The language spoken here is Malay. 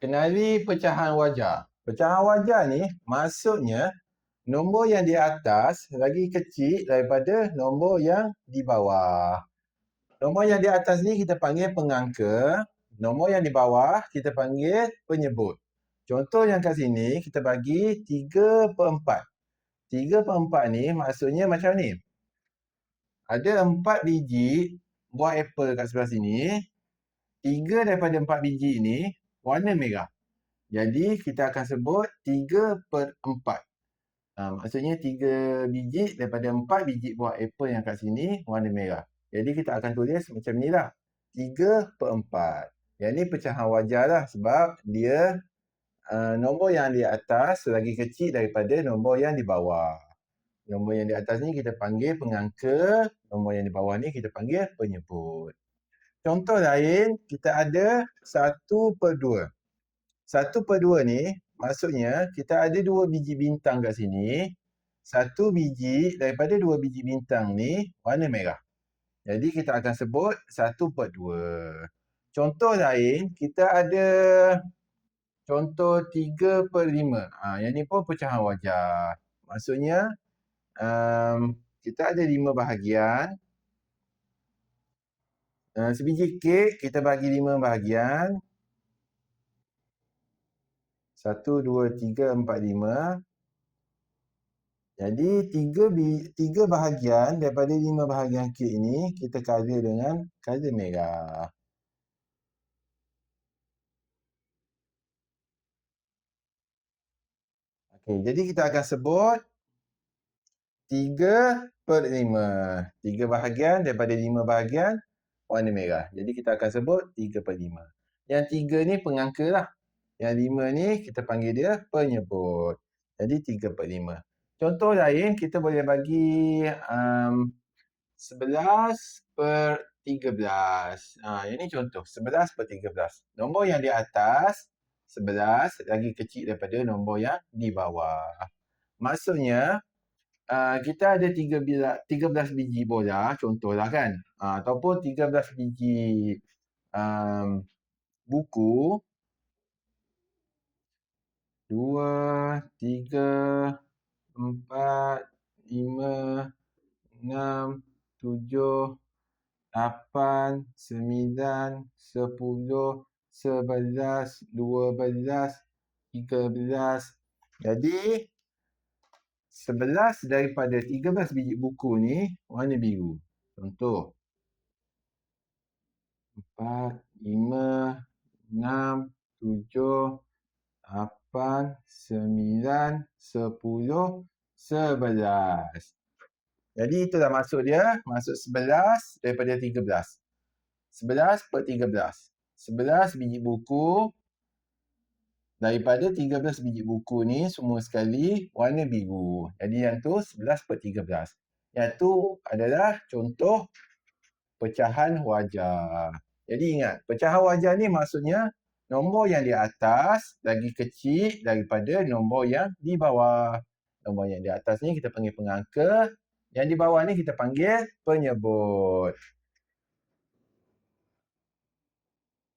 Kenali pecahan wajar. Pecahan wajar ni maksudnya nombor yang di atas lagi kecil daripada nombor yang di bawah. Nombor yang di atas ni kita panggil pengangka, nombor yang di bawah kita panggil penyebut. Contoh yang kat sini kita bagi 3/4. 3/4 ni maksudnya macam ni. Ada 4 biji buah apple kat sebelah sini. 3 daripada 4 biji ni warna merah. Jadi kita akan sebut 3/4. Maksudnya 3 biji daripada 4 biji buah apple yang kat sini warna merah. Jadi kita akan tulis macam ni lah. 3/4. Yang ni pecahan wajar lah sebab dia nombor yang di atas lagi kecil daripada nombor yang di bawah. Nombor yang di atas ni kita panggil pengangka, nombor yang di bawah ni kita panggil penyebut. Contoh lain, kita ada 1/2. 1/2 ni maksudnya kita ada 2 biji bintang kat sini. 1 biji daripada 2 biji bintang ni warna merah. Jadi kita akan sebut 1/2. Contoh lain, kita ada contoh 3/5. Yang ni pun pecahan wajar. Maksudnya kita ada 5 bahagian. Sebiji kek kita bagi 5 bahagian. 1, 2, 3, 4, 5. Jadi 3 bahagian daripada 5 bahagian kek ini kita colour dengan colour merah. Okey, jadi kita akan sebut 3/5. 3 bahagian daripada 5 bahagian warna merah. Jadi kita akan sebut 3/5. Yang 3 ni pengangka lah. Yang 5 ni kita panggil dia penyebut. Jadi 3/5. Contoh lain kita boleh bagi 11/13. Yang ni contoh 11/13. Nombor yang di atas 11 lagi kecil daripada nombor yang di bawah. Maksudnya kita ada 13 biji bola contohlah kan. Ataupun 13 biji buku. 2, 3, 4, 5, 6, 7, 8, 9, 10, 11, 12, 13. Jadi 11 daripada 13 biji buku ni warna biru. Contoh 4, 5, 6, 7, 8, 9, 10, 11. Jadi itulah maksud dia. Maksud 11 daripada 13. 11/13. 11 biji buku daripada 13 biji buku ni semua sekali warna biru. Jadi yang tu 11/13. Yang tu adalah contoh pecahan wajar. Jadi ingat, pecahan wajar ni maksudnya nombor yang di atas lagi kecil daripada nombor yang di bawah. Nombor yang di atas ni kita panggil pengangka, yang di bawah ni kita panggil penyebut.